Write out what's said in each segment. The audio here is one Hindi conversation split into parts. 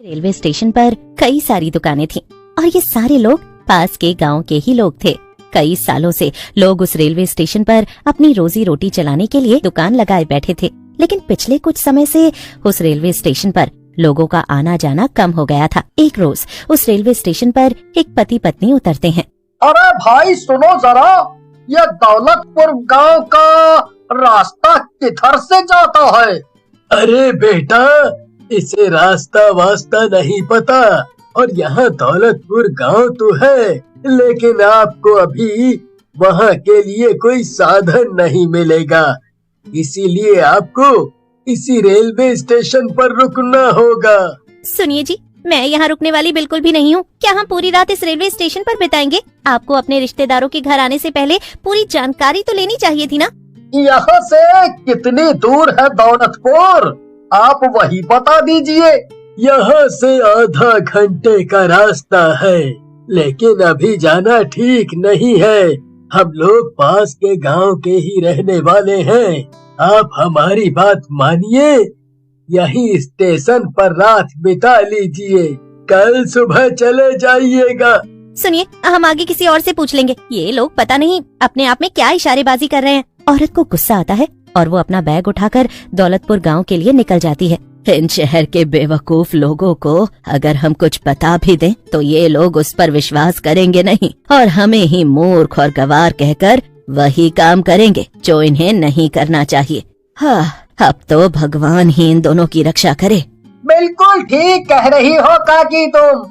रेलवे स्टेशन पर कई सारी दुकानें थीं और ये सारे लोग पास के गांव के ही लोग थे। कई सालों से लोग उस रेलवे स्टेशन पर अपनी रोजी रोटी चलाने के लिए दुकान लगाए बैठे थे, लेकिन पिछले कुछ समय से उस रेलवे स्टेशन पर लोगों का आना जाना कम हो गया था। एक रोज उस रेलवे स्टेशन पर एक पति पत्नी उतरते हैं। अरे भाई सुनो जरा, ये दौलतपुर गांव का रास्ता किधर से जाता है? अरे बेटा, इसे रास्ता वास्ता नहीं पता, और यहाँ दौलतपुर गांव तो है, लेकिन आपको अभी वहाँ के लिए कोई साधन नहीं मिलेगा, इसीलिए आपको इसी रेलवे स्टेशन पर रुकना होगा। सुनिए जी, मैं यहाँ रुकने वाली बिल्कुल भी नहीं हूँ। क्या हम पूरी रात इस रेलवे स्टेशन पर बिताएंगे? आपको अपने रिश्तेदारों के घर आने से पहले पूरी जानकारी तो लेनी चाहिए थी ना। यहाँ से कितनी दूर है दौलतपुर, आप वही बता दीजिए। यहाँ से आधा घंटे का रास्ता है, लेकिन अभी जाना ठीक नहीं है। हम लोग पास के गांव के ही रहने वाले हैं। आप हमारी बात मानिए, यही स्टेशन पर रात बिता लीजिए, कल सुबह चले जाइएगा। सुनिए, हम आगे किसी और से पूछ लेंगे। ये लोग पता नहीं अपने आप में क्या इशारेबाजी कर रहे हैं। औरत को गुस्सा आता है और वो अपना बैग उठाकर दौलतपुर गांव के लिए निकल जाती है। इन शहर के बेवकूफ लोगों को अगर हम कुछ बता भी दें तो ये लोग उस पर विश्वास करेंगे नहीं और हमें ही मूर्ख और गवार कहकर वही काम करेंगे जो इन्हें नहीं करना चाहिए। हाँ, अब तो भगवान ही इन दोनों की रक्षा करे। बिल्कुल ठीक कह रही हो काकी तुम,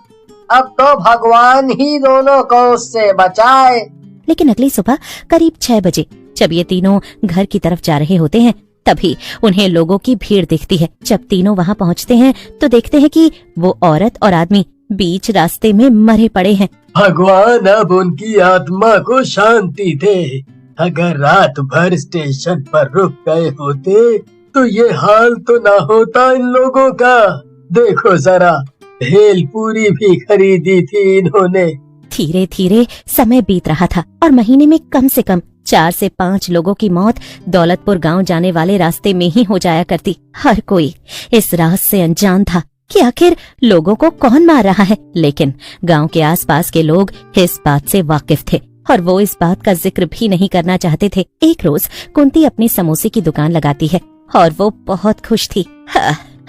अब तो भगवान ही दोनों को उससे बचाए। लेकिन अगली सुबह करीब 6 बजे जब ये तीनों घर की तरफ जा रहे होते हैं, तभी उन्हें लोगों की भीड़ दिखती है। जब तीनों वहाँ पहुँचते हैं तो देखते हैं कि वो औरत और आदमी बीच रास्ते में मरे पड़े हैं। भगवान अब उनकी आत्मा को शांति दे। अगर रात भर स्टेशन पर रुक गए होते तो ये हाल तो ना होता इन लोगों का। देखो जरा, भेलपूरी भी खरीदी थी इन्होंने। धीरे धीरे समय बीत रहा था और महीने में कम से कम 4 से 5 लोगों की मौत दौलतपुर गांव जाने वाले रास्ते में ही हो जाया करती। हर कोई इस राज से अनजान था कि आखिर लोगों को कौन मार रहा है, लेकिन गांव के आसपास के लोग इस बात से वाकिफ थे और वो इस बात का जिक्र भी नहीं करना चाहते थे। एक रोज कुंती अपनी समोसे की दुकान लगाती है और वो बहुत खुश थी।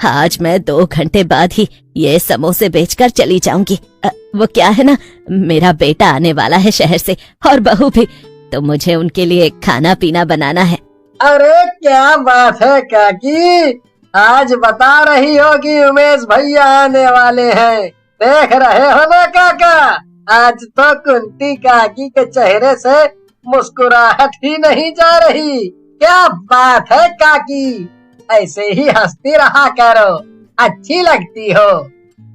आज मैं 2 घंटे बाद ही ये समोसे बेचकर चली जाऊंगी। वो क्या है ना, मेरा बेटा आने वाला है शहर से और बहू भी, तो मुझे उनके लिए खाना पीना बनाना है। अरे क्या बात है काकी, आज बता रही हो कि उमेश भैया आने वाले हैं। देख रहे हो ना काका, आज तो कुंती काकी के चेहरे से मुस्कुराहट ही नहीं जा रही। क्या बात है काकी, ऐसे ही हंसती रहा करो, अच्छी लगती हो।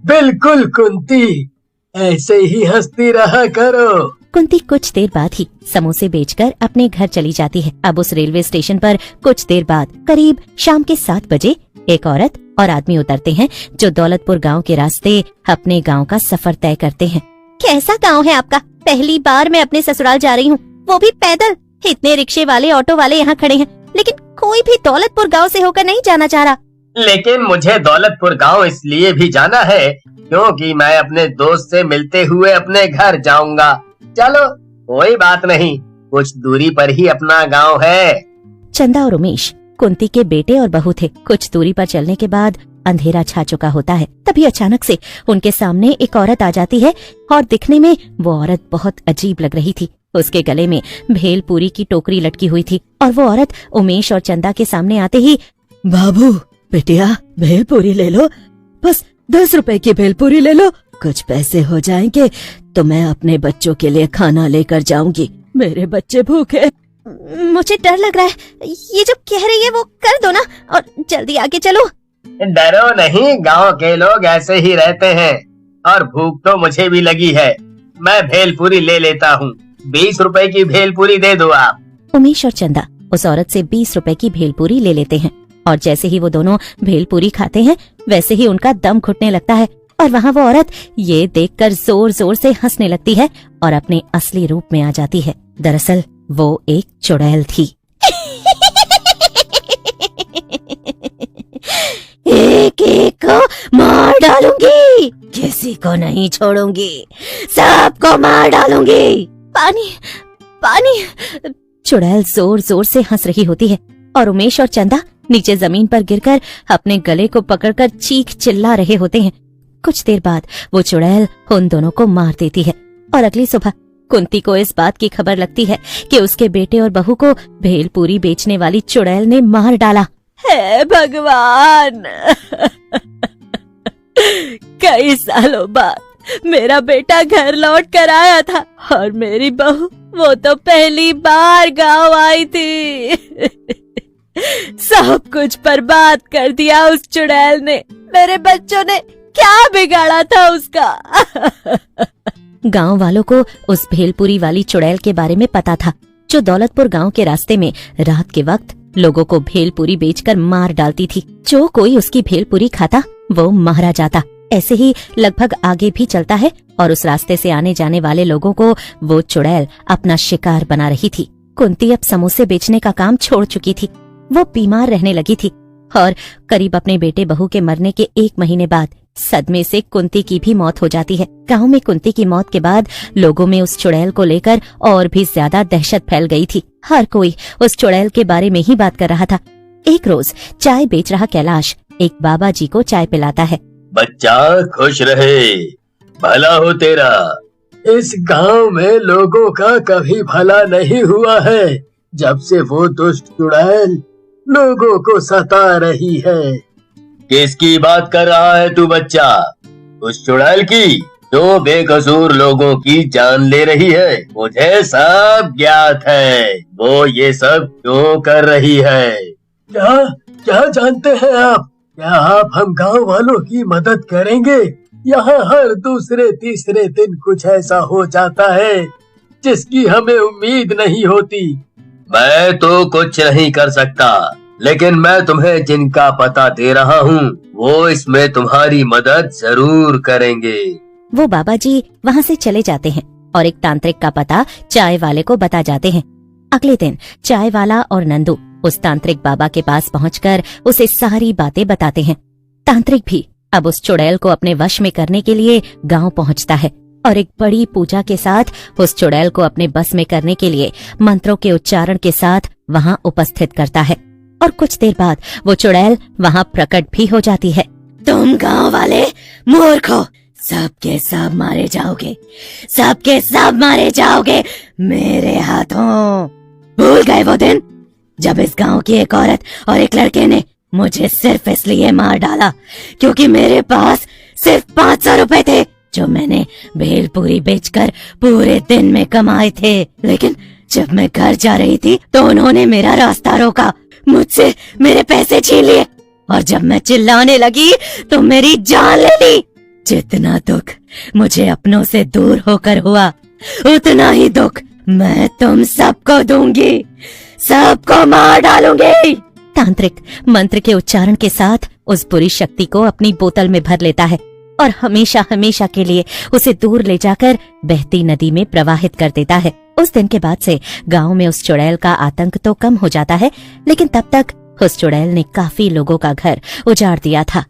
बिल्कुल कुंती, ऐसे ही हंसती रहा करो। कुंती कुछ देर बाद ही समोसे बेचकर अपने घर चली जाती है। अब उस रेलवे स्टेशन पर कुछ देर बाद करीब शाम के 7 बजे एक औरत और आदमी उतरते हैं जो दौलतपुर गांव के रास्ते अपने गांव का सफर तय करते हैं। कैसा गांव है आपका? पहली बार मैं अपने ससुराल जा रही हूँ, वो भी पैदल। इतने रिक्शे वाले ऑटो वाले यहाँ खड़े हैं, लेकिन कोई भी दौलतपुर गांव से होकर नहीं जाना चाह रहा। लेकिन मुझे दौलतपुर गांव इसलिए भी जाना है क्योंकि मैं अपने दोस्त से मिलते हुए अपने घर जाऊंगा। चलो कोई बात नहीं, कुछ दूरी पर ही अपना गांव है। चंदा और उमेश कुंती के बेटे और बहू थे। कुछ दूरी पर चलने के बाद अंधेरा छा चुका होता है। तभी अचानक से उनके सामने एक औरत आ जाती है और दिखने में वो औरत बहुत अजीब लग रही थी। उसके गले में भेलपूरी की टोकरी लटकी हुई थी और वो औरत उमेश और चंदा के सामने आते ही, बाबू बिटिया, भेलपूरी ले लो, बस 10 रुपए की भेलपूरी ले लो। कुछ पैसे हो जाएंगे तो मैं अपने बच्चों के लिए खाना लेकर जाऊंगी, मेरे बच्चे भूखे। मुझे डर लग रहा है, ये जो कह रही है वो कर दो ना और जल्दी आगे चलो। डरो नहीं, गांव के लोग ऐसे ही रहते हैं और भूख तो मुझे भी लगी है। मैं भेलपूरी ले लेता हूँ, 20 रुपए की भेलपूरी दे दो आप। उमेश और चंदा उस औरत से 20 रुपए की भेलपूरी ले लेते हैं और जैसे ही वो दोनों भेलपूरी खाते हैं वैसे ही उनका दम घुटने लगता है और वहाँ वो औरत ये देखकर जोर जोर से हंसने लगती है और अपने असली रूप में आ जाती है। दरअसल वो एक चुड़ैल थी। एक एक को मार डालूंगी, किसी को नहीं छोड़ूंगी, सबको मार डालूंगी। पानी पानी। चुड़ैल जोर जोर से हंस रही होती है और उमेश और चंदा नीचे जमीन पर गिरकर अपने गले को पकड़कर चीख चिल्ला रहे होते हैं। कुछ देर बाद वो चुड़ैल उन दोनों को मार देती है और अगली सुबह कुंती को इस बात की खबर लगती है कि उसके बेटे और बहू को भेलपूरी बेचने वाली चुड़ैल ने मार डाला। हे भगवान! कई सालों बाद मेरा बेटा घर लौट कर आया था और मेरी बहू वो तो पहली बार गांव आई थी। सब कुछ बर्बाद कर दिया उस चुड़ैल ने। मेरे बच्चों ने क्या बिगाड़ा था उसका? गांव वालों को उस भेलपुरी वाली चुड़ैल के बारे में पता था, जो दौलतपुर गांव के रास्ते में रात के वक्त लोगों को भेलपुरी बेचकर मार डालती थी। जो कोई उसकी भेलपुरी खाता वो मारा जाता। ऐसे ही लगभग आगे भी चलता है और उस रास्ते से आने जाने वाले लोगों को वो चुड़ैल अपना शिकार बना रही थी। कुंती अब समोसे बेचने का काम छोड़ चुकी थी। वो बीमार रहने लगी थी और करीब अपने बेटे बहू के मरने के 1 महीने बाद सदमे से कुंती की भी मौत हो जाती है। गांव में कुंती की मौत के बाद लोगों में उस चुड़ैल को लेकर और भी ज्यादा दहशत फैल गई थी। हर कोई उस चुड़ैल के बारे में ही बात कर रहा था। एक रोज चाय बेच रहा कैलाश एक बाबा जी को चाय पिलाता है। बच्चा खुश रहे, भला हो तेरा। इस गांव में लोगों का कभी भला नहीं हुआ है जब से वो दुष्ट चुड़ैल लोगों को सता रही है। किसकी बात कर रहा है तू बच्चा? उस चुड़ैल की जो बेकसूर लोगों की जान ले रही है। मुझे सब ज्ञात है वो ये सब क्यों कर रही है। क्या क्या जानते हैं आप? क्या आप हम गांव वालों की मदद करेंगे? यहाँ हर दूसरे तीसरे दिन कुछ ऐसा हो जाता है जिसकी हमें उम्मीद नहीं होती। मैं तो कुछ नहीं कर सकता, लेकिन मैं तुम्हें जिनका पता दे रहा हूँ वो इसमें तुम्हारी मदद जरूर करेंगे। वो बाबा जी वहाँ से चले जाते हैं और एक तांत्रिक का पता चाय वाले को बता जाते हैं। अगले दिन चाय वाला और नंदू उस तांत्रिक बाबा के पास पहुंचकर उसे सारी बातें बताते हैं। तांत्रिक भी अब उस चुड़ैल को अपने वश में करने के लिए गांव पहुंचता है और एक बड़ी पूजा के साथ उस चुड़ैल को अपने बस में करने के लिए मंत्रों के उच्चारण के साथ वहां उपस्थित करता है। और कुछ देर बाद वो चुड़ैल वहां प्रकट भी हो जाती है। तुम गांव वाले मूर्ख हो, सबके सब मारे जाओगे, सबके सब मारे जाओगे मेरे हाथों। भूल गए वो दिन जब इस गांव की एक औरत और एक लड़के ने मुझे सिर्फ इसलिए मार डाला क्योंकि मेरे पास सिर्फ 500 रुपए थे जो मैंने भेलपूरी बेचकर पूरे दिन में कमाए थे। लेकिन जब मैं घर जा रही थी तो उन्होंने मेरा रास्ता रोका, मुझसे मेरे पैसे छीन लिए और जब मैं चिल्लाने लगी तो मेरी जान ले ली। जितना दुख मुझे अपनों से दूर होकर हुआ उतना ही दुख मैं तुम सबको दूंगी, सबको मार डालूंगी। तांत्रिक मंत्र के उच्चारण के साथ उस बुरी शक्ति को अपनी बोतल में भर लेता है और हमेशा हमेशा के लिए उसे दूर ले जाकर बहती नदी में प्रवाहित कर देता है। उस दिन के बाद से गांव में उस चुड़ैल का आतंक तो कम हो जाता है, लेकिन तब तक उस चुड़ैल ने काफी लोगों का घर उजाड़ दिया था।